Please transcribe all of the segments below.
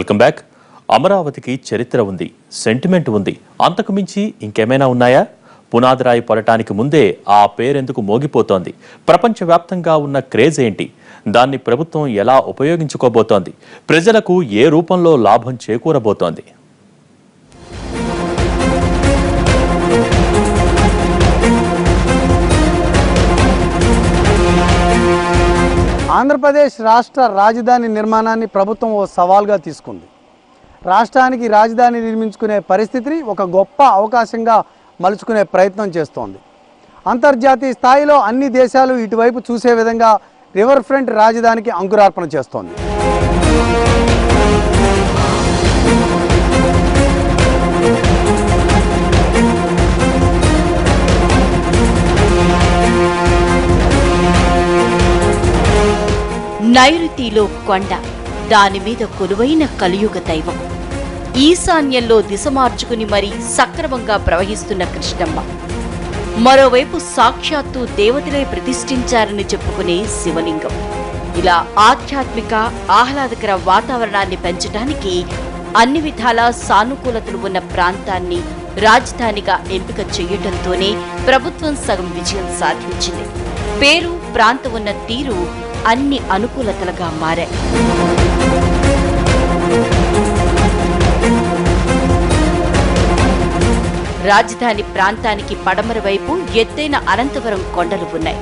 Welcome back. అమరావతికి చరిత్ర ఉంది, సెంటిమెంట్ ఉంది, అంతకు మించి ఇంకేమైనా ఉన్నాయా? పునాదిరాయి పడటానికి ముందే ఆ పేరెందుకు మోగిపోతోంది? ప్రపంచవ్యాప్తంగా ఉన్న క్రేజ్ ఏంటి? దాన్ని ప్రభుత్వం ఎలా ఉపయోగించుకోబోతోంది? ప్రజలకు ఏ రూపంలో లాభం చేకూరబోతోంది? ఆంధ్రప్రదేశ్ రాష్ట్ర రాజధాని నిర్మాణాన్ని ప్రభుత్వం ఓ సవాల్గా తీసుకుంది. రాష్ట్రానికి రాజధాని నిర్మించుకునే పరిస్థితిని ఒక గొప్ప అవకాశంగా మలుచుకునే ప్రయత్నం చేస్తోంది. అంతర్జాతీయ స్థాయిలో అన్ని దేశాలు ఇటువైపు చూసే విధంగా రివర్ ఫ్రంట్ రాజధానికి అంకురార్పణ చేస్తోంది. నైరుతిలో కొండ, దాని మీద కొలువైన కలియుగ దైవం, ఈశాన్యంలో దిశ మార్చుకుని మరీ సక్రమంగా ప్రవహిస్తున్న కృష్ణమ్మ, మరోవైపు సాక్షాత్తు దేవతలే ప్రతిష్ఠించారని చెప్పుకునే శివలింగం. ఇలా ఆధ్యాత్మిక ఆహ్లాదకర వాతావరణాన్ని పెంచడానికి అన్ని విధాలా సానుకూలతలు ఉన్న ప్రాంతాన్ని రాజధానిగా ఎంపిక చేయటంతోనే ప్రభుత్వం సగం విజయం సాధించింది. పేరు, ప్రాంతం ఉన్న తీరు అన్ని అనుకూలతలుగా మారాయి. రాజధాని ప్రాంతానికి పడమర వైపు ఎత్తైన అనంతవరం కొండలు ఉన్నాయి.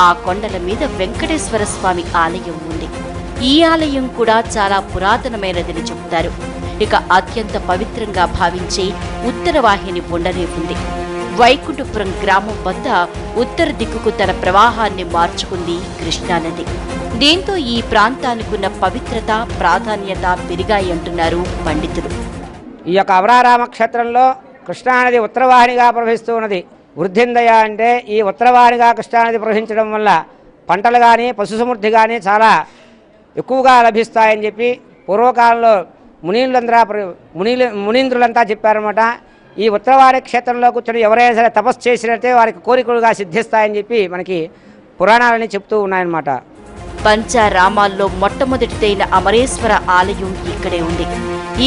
ఆ కొండల మీద వెంకటేశ్వర స్వామి ఆలయం ఉంది. ఈ ఆలయం కూడా చాలా పురాతనమైనదని చెబుతారు. ఇక అత్యంత పవిత్రంగా భావించే ఉత్తరవాహిని ఉండనే ఉంది. వైకుంఠపురం గ్రామం వద్ద ఉత్తర దిక్కుకు తన ప్రవాహాన్ని మార్చుకుంది కృష్ణానది. దీంతో ఈ ప్రాంతానికున్న పవిత్రత, ప్రాధాన్యత పెరిగాయంటున్నారు పండితులు. ఈ యొక్క అవరారామ క్షేత్రంలో కృష్ణానది ఉత్తరవాహినిగా ప్రవహిస్తూ ఉన్నది. వృద్ధిందయ అంటే ఈ ఉత్తరవాహినిగా కృష్ణానది ప్రవహించడం వల్ల పంటలు కానీ పశు సమృద్ధి కానీ చాలా ఎక్కువగా లభిస్తాయని చెప్పి పూర్వకాలంలో మునీంద్రులంతా చెప్పారన్నమాట. ఈ ఉత్తరవాహిని క్షేత్రంలో కూర్చొని ఎవరైనా సరే తపస్సు చేసినట్టే వారికి కోరికలుగా సిద్ధిస్తాయని చెప్పి మనకి పురాణాలని చెప్తూ ఉన్నాయన్నమాట. పంచారామాల్లో మొట్టమొదటిదైన అమరేశ్వర ఆలయం ఇక్కడే ఉంది.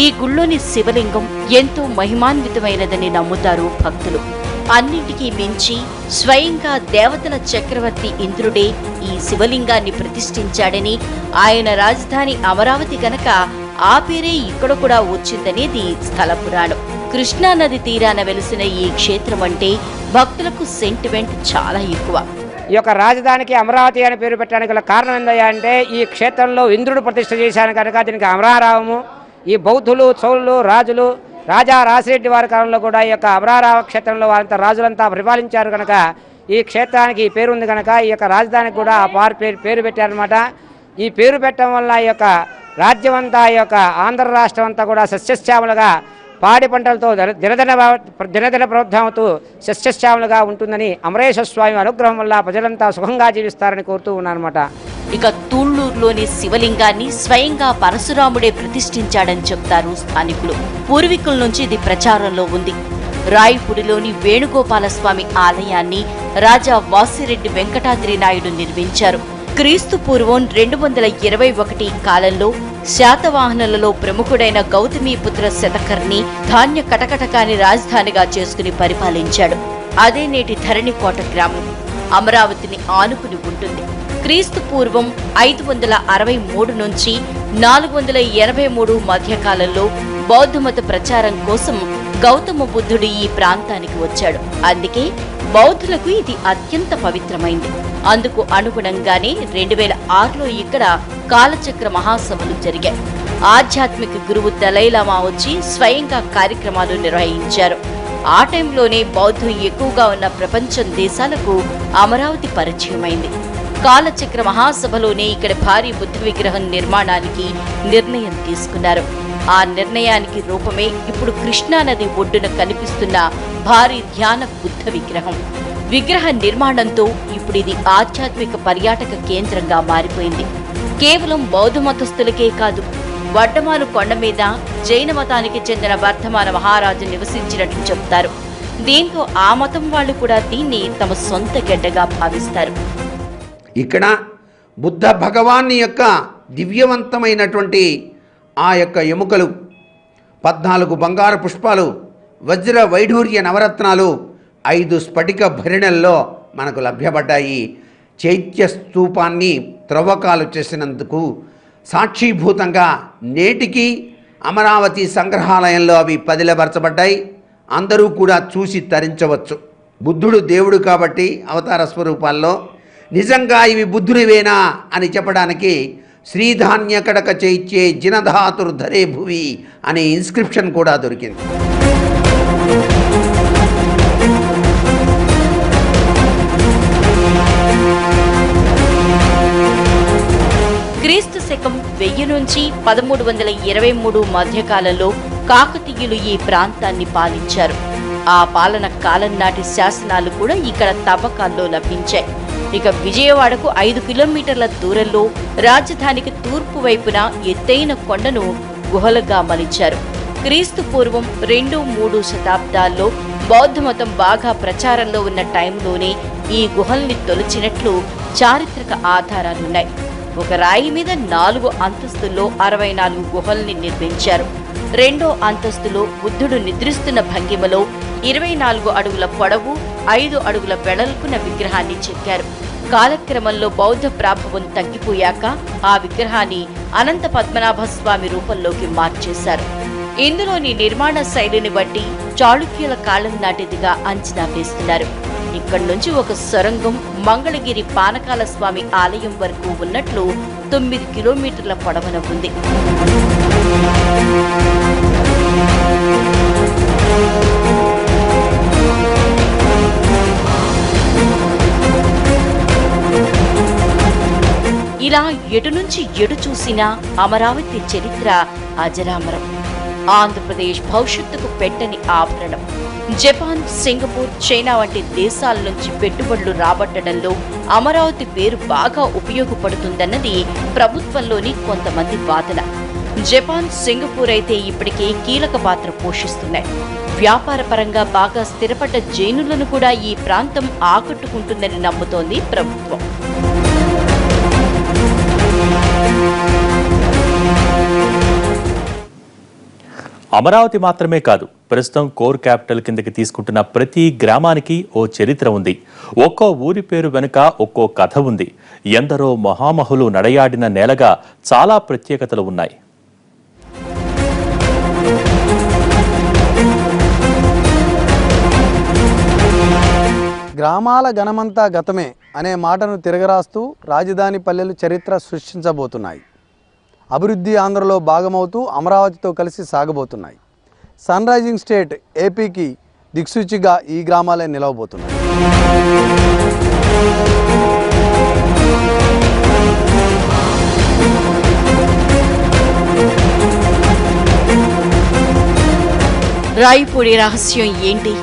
ఈ గుళ్ళోని శివలింగం ఎంతో మహిమాన్వితమైనదని నమ్ముతారు భక్తులు. అన్నింటికీ మించి స్వయంగా దేవతల చక్రవర్తి ఇంద్రుడే ఈ శివలింగాన్ని ప్రతిష్ఠించాడని, ఆయన రాజధాని అమరావతి గనక ఆ పేరే ఇక్కడ కూడా వచ్చిందనేది స్థల పురాణం. కృష్ణానది తీరాన వెలిసిన ఈ క్షేత్రం అంటే భక్తులకు సెంటిమెంట్ చాలా ఎక్కువ. ఈ యొక్క రాజధానికి అమరావతి అని పేరు పెట్టడానికి గల కారణం ఏందయ్యా అంటే ఈ క్షేత్రంలో ఇంద్రుడు ప్రతిష్ఠ చేశాను కనుక దీనికి అమరారావము. ఈ బౌద్ధులు, చోళులు, రాజులు, రాజా రాసిరెడ్డి వారి కాలంలో కూడా ఈ యొక్క అమరారావ క్షేత్రంలో వారంతా రాజులంతా పరిపాలించారు కనుక ఈ క్షేత్రానికి ఈ పేరు ఉంది కనుక ఈ యొక్క రాజధానికి కూడా ఆ పేరు పెట్టారనమాట. ఈ పేరు పెట్టడం వల్ల ఈ యొక్క రాజ్యం అంతా, ఈ యొక్క ఆంధ్ర రాష్ట్రం అంతా కూడా సస్యశ్యామలుగా పాడి పంటలతో దినదిన ప్రవృద్ధమవుతూ సస్యశ్యామలుగా ఉంటుందని అమరేశ్వర స్వామి అనుగ్రహం వల్ల ప్రజలంతా సుఖంగా జీవిస్తారని కోరుతూ ఉన్నారన్నమాట. ఇక తూళ్లూరులోని శివలింగాన్ని స్వయంగా పరశురాముడే ప్రతిష్ఠించాడని చెప్తారు స్థానికులు. పూర్వీకుల నుంచి ఇది ప్రచారంలో ఉంది. రాయపూడిలోని వేణుగోపాలస్వామి ఆలయాన్ని రాజా వాసిరెడ్డి వెంకటాద్రి నాయుడు నిర్మించారు. క్రీస్తు పూర్వం 221 కాలంలో శాతవాహనులలో ప్రముఖుడైన గౌతమీపుత్ర శతకర్ణి ధాన్య కటకటకాన్ని రాజధానిగా చేసుకుని పరిపాలించాడు. అదే నేటి ధరణికోట గ్రామం అమరావతిని ఆనుకుని ఉంటుంది. క్రీస్తు పూర్వం 563 నుంచి 483 మధ్యకాలంలో బౌద్ధమత ప్రచారం కోసం గౌతమ బుద్ధుడు ఈ ప్రాంతానికి వచ్చాడు. అందుకే బౌద్ధులకు ఇది అత్యంత పవిత్రమైంది. అందుకు అనుగుణంగానే 2006లో ఇక్కడ కాలచక్ర మహాసభలు జరిగాయి. ఆధ్యాత్మిక గురువు దలైలామా వచ్చి స్వయంగా కార్యక్రమాలు నిర్వహించారు. ఆ టైంలోనే బౌద్ధం ఎక్కువగా ఉన్న ప్రపంచం దేశాలకు అమరావతి పరిచయమైంది. కాలచక్ర మహాసభలోనే ఇక్కడ భారీ బుద్ధ విగ్రహం నిర్మాణానికి నిర్ణయం తీసుకున్నారు. ఆ నిర్ణయానికి రూపమే ఇప్పుడు కృష్ణానది ఒడ్డున కనిపిస్తున్న భారీ ధ్యాన బుద్ధ విగ్రహం. విగ్రహ నిర్మాణంతో ఇప్పుడు ఇది ఆధ్యాత్మిక పర్యాటక కేంద్రంగా మారిపోయింది. కేవలం బౌద్ధ మతస్థులకే కాదు, వడ్డమాను కొండ మీద జైన మతానికి చెందిన వర్ధమాన మహారాజు నివసించినట్లు చెప్తారు. దీంతో ఆ మతం వాళ్ళు కూడా దీన్ని తమ సొంత గడ్డగా భావిస్తారు. ఇక్కడ బుద్ధ భగవాన్ యొక్క దివ్యవంతమైనటువంటి ఆ యొక్క ఎముకలు, 14 బంగారు పుష్పాలు, వజ్ర వైఢూర్య నవరత్నాలు 5 స్ఫటిక భరిణెల్లో మనకు లభ్యపడ్డాయి. చైత్య స్తూపాన్ని త్రవ్వకాలు చేసినందుకు సాక్షీభూతంగా నేటికి అమరావతి సంగ్రహాలయంలో అవి పదిలపరచబడ్డాయి. అందరూ కూడా చూసి తరించవచ్చు. బుద్ధుడు దేవుడు కాబట్టి అవతార స్వరూపాల్లో నిజంగా ఇవి బుద్ధునివేనా అని చెప్పడానికి శ్రీధాన్య కడక చైత్యే జినధాతుర్ధరే భువి అనే ఇన్స్క్రిప్షన్ కూడా దొరికింది. క్రీస్తు శకం 1000 నుంచి 1323 మధ్యకాలంలో కాకతీయులు ఈ ప్రాంతాన్ని పాలించారు. ఆ పాలన కాలం నాటి శాసనాలు కూడా ఇక్కడ తవ్వకాల్లో లభించాయి. ఇక విజయవాడకు 5 కిలోమీటర్ల దూరంలో రాజధానికి తూర్పు వైపున ఎత్తైన కొండను గుహలుగా మలిచారు. క్రీస్తు పూర్వం 2-3 శతాబ్దాల్లో బౌద్ధమతం బాగా ప్రచారంలో ఉన్న టైంలోనే ఈ గుహల్ని తొలిచినట్లు చారిత్రక ఆధారాలున్నాయి. ఒక రాయి మీద 4 అంతస్తుల్లో 64 గుహల్ని నిర్మించారు. 2వ అంతస్తులో బుద్ధుడు నిద్రిస్తున్న భంగిమలో 24 అడుగుల పొడవు, 5 అడుగుల వెడల్పున విగ్రహాన్ని చెక్కారు. కాలక్రమంలో బౌద్ధ ప్రాభవం తగ్గిపోయాక ఆ విగ్రహాన్ని అనంత పద్మనాభ స్వామి రూపంలోకి మార్చేశారు. ఇందులోని నిర్మాణ శైలిని బట్టి చాళుక్యుల కాలం నాటిదిగా అంచనా వేస్తున్నారు. ఇక్కడి నుంచి ఒక సొరంగం మంగళగిరి పానకాల స్వామి ఆలయం వరకు ఉన్నట్లు 9 కిలోమీటర్ల పొడవున ఉంది. ఇలా ఎటు నుంచి ఎటు చూసినా అమరావతి చరిత్ర అజరామరం. ఆంధ్రప్రదేశ్ భవిష్యత్తుకు పెట్టని ఆభరణం. జపాన్, సింగపూర్, చైనా వంటి దేశాల నుంచి పెట్టుబడులు రాబట్టడంలో అమరావతి పేరు బాగా ఉపయోగపడుతుందన్నది ప్రభుత్వంలోని కొంతమంది వాదన. జపాన్, సింగపూర్ అయితే ఇప్పటికే కీలక పాత్ర పోషిస్తున్నాయి. వ్యాపార పరంగా బాగా స్థిరపడ్డ జైనులను కూడా ఈ ప్రాంతం ఆకట్టుకుంటుందని నమ్ముతోంది ప్రభుత్వం. అమరావతి మాత్రమే కాదు, ప్రస్తుతం కోర్ క్యాపిటల్ కిందకి తీసుకుంటున్న ప్రతి గ్రామానికి ఓ చరిత్ర ఉంది. ఒక్కో ఊరి పేరు వెనుక ఒక్కో కథ ఉంది. ఎందరో మహామహులు నడయాడిన నేలగా చాలా ప్రత్యేకతలు ఉన్నాయి. గ్రామాల ఘనమంతా గతమే అనే మాటను తిరగరాస్తూ రాజధాని పల్లెలు చరిత్ర సృష్టించబోతున్నాయి. అభివృద్ధి ఆంధ్రలో భాగమవుతూ అమరావతితో కలిసి సాగబోతున్నాయి. సన్ రైజింగ్ స్టేట్ ఏపీకి దిక్సూచిగా ఈ గ్రామాలే నిలవబోతున్నాయి. రాయపూడి రహస్యం ఏంటి?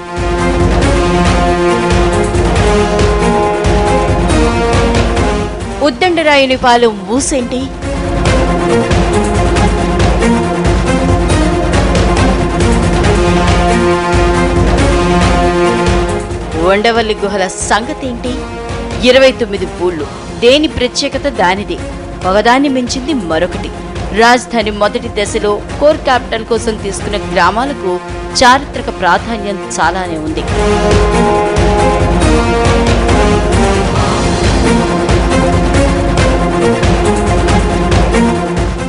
ఉద్దండరాయునిపాలెం ఊసేంటి? ఉండవల్లి గుహల సంగతేంటి? 29 ఊళ్ళు. దేని ప్రత్యేకత దానిదే. ఒకదాన్ని మించింది మరొకటి. రాజధాని మొదటి దశలో కోర్ క్యాపిటల్ కోసం తీసుకున్న గ్రామాలకు చారిత్రక ప్రాధాన్యం చాలానే ఉంది.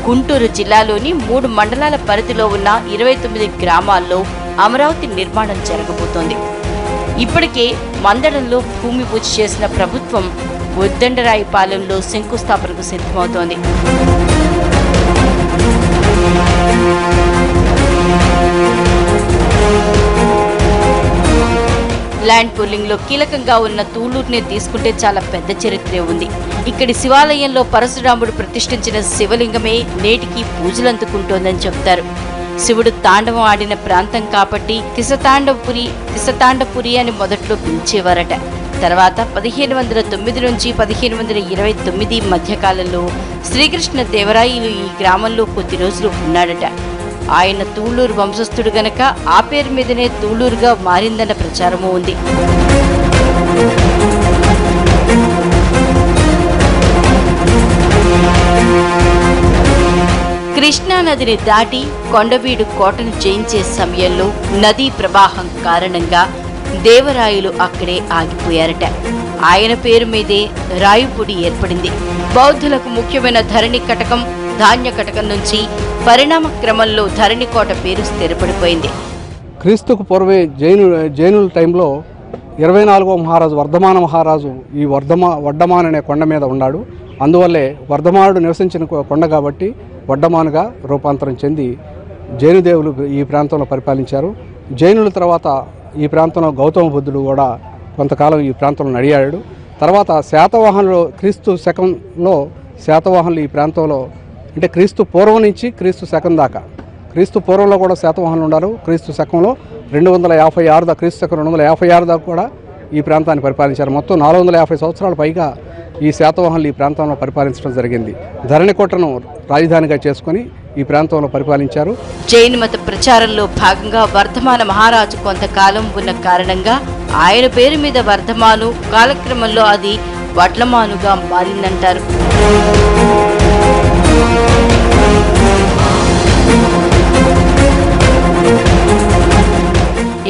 గుంటూరు జిల్లాలోని 3 మండలాల పరిధిలో ఉన్న 29 గ్రామాల్లో అమరావతి నిర్మాణం జరగబోతోంది. ఇప్పటికే మందడంలో భూమి పూజ చేసిన ప్రభుత్వం ఉద్దండరాయుపాలెంలో శంకుస్థాపనకు సిద్ధమవుతోంది. ల్యాండ్ పూలింగ్ లో కీలకంగా ఉన్న తూళ్లూరునే తీసుకుంటే చాలా పెద్ద చరిత్రే ఉంది. ఇక్కడి శివాలయంలో పరశురాముడు ప్రతిష్ఠించిన శివలింగమే నేటికి పూజలందుకుంటోందని చెప్తారు. శివుడు తాండవం ఆడిన ప్రాంతం కాబట్టి తిసతాండపురి అని మొదట్లో పిలిచేవారట. తర్వాత 1509 నుంచి 1529 మధ్యకాలంలో శ్రీకృష్ణ దేవరాయలు ఈ గ్రామంలో కొద్ది రోజులు ఉన్నాడట. ఆయన తూళ్లూరు వంశస్థుడు గనక ఆ పేరు మీదనే తూళ్లూరుగా మారిందన్న ప్రచారమూ ఉంది. కృష్ణా కృష్ణానదిని దాటి కొండవీడు కోటను జయించే సమయంలో నదీ ప్రవాహం కారణంగా దేవరాయలు అక్కడే ఆగిపోయారట. ఆయన పేరు మీదే రాయుపుడి ఏర్పడింది. బౌద్ధులకు ముఖ్యమైన ధరణి కటకం, ధాన్య కటకం నుంచి పరిణామ క్రమంలో ధరణికోట పేరు స్థిరపడిపోయింది. క్రీస్తుకు పూర్వే జైనుల టైంలో 24వ మహారాజు వర్ధమాన మహారాజు ఈ వడ్డమాన్ అనే కొండ మీద ఉన్నాడు. అందువల్లే వర్ధమానుడు నివసించిన కొండ కాబట్టి వడ్డమానుగా రూపాంతరం చెంది జైనుదేవులు ఈ ప్రాంతంలో పరిపాలించారు. జైనుల తర్వాత ఈ ప్రాంతంలో గౌతమ బుద్ధుడు కూడా కొంతకాలం ఈ ప్రాంతంలో నడియాడు. తర్వాత శాతవాహనులు క్రీస్తు శకంలో శాతవాహనులు ఈ ప్రాంతంలో అంటే క్రీస్తు పూర్వం నుంచి క్రీస్తు శకం దాకా, క్రీస్తు పూర్వంలో కూడా శాతవాహనులు ఉన్నారు. క్రీస్తు శకంలో 256 దాకా, క్రీస్తు శకం 256 దాకా కూడా ఈ ప్రాంతాన్ని పరిపాలించారు. మొత్తం 450 సంవత్సరాల పైగా ఈ శాతవాహనులు ఈ ప్రాంతంలో పరిపాలించడం జరిగింది. ధరణికోటను రాజధానిగా చేసుకుని ఈ ప్రాంతంలో పరిపాలించారు. జైన మత ప్రచారంలో భాగంగా వర్ధమాన మహారాజు కొంతకాలం ఉన్న కారణంగా ఆయన పేరు మీద వర్ధమాను, కాలక్రమంలో అది వడ్లమానుగా మారిందంటారు.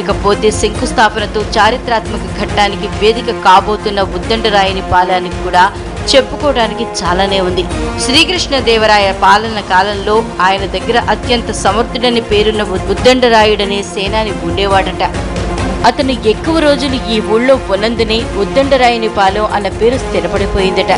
ఇకపోతే శంకుస్థాపనతో చారిత్రాత్మక ఘట్టానికి వేదిక కాబోతున్న ఉద్దండరాయని పాలనకి కూడా చెప్పుకోవడానికి చాలానే ఉంది. శ్రీకృష్ణదేవరాయ పాలన కాలంలో ఆయన దగ్గర అత్యంత సమర్థుడని పేరున్న ఉద్దండరాయుడనే సేనాని ఉండేవాడట. అతను ఎక్కువ రోజులు ఈ ఊళ్ళో ఉన్నందునే ఉద్దండరాయని పాలెం అన్న పేరు స్థిరపడిపోయిందట.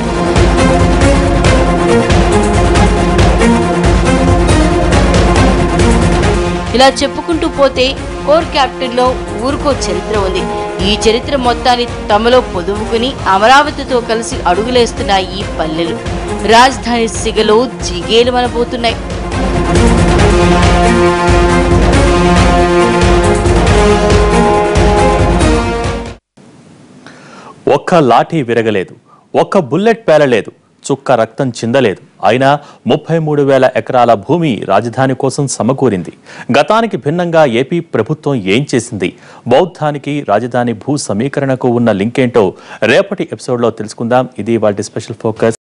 ఇలా చెప్పుకుంటూ పోతే కోర్ క్యాపిటల్లో ఊరుకో చరిత్ర ఉంది. ఈ చరిత్ర మొత్తాన్ని తమలో పొదువుకుని అమరావతితో కలిసి అడుగులేస్తున్న ఈ పల్లెలు రాజధాని సిగలో జిగేలు మనబోతున్నాయి. ఒక్క లాఠీ విరగలేదు, ఒక్క బుల్లెట్ పేలలేదు, చుక్క రక్తం చిందలేదు. అయినా 33,000 ఎకరాల భూమి రాజధాని కోసం సమకూరింది. గతానికి భిన్నంగా ఏపీ ప్రభుత్వం ఏం చేసింది? బౌద్ధానికి రాజధాని భూ సమీకరణకు ఉన్న లింక్ ఏంటో రేపటి ఎపిసోడ్లో తెలుసుకుందాం. ఇది వాటి స్పెషల్ ఫోకస్.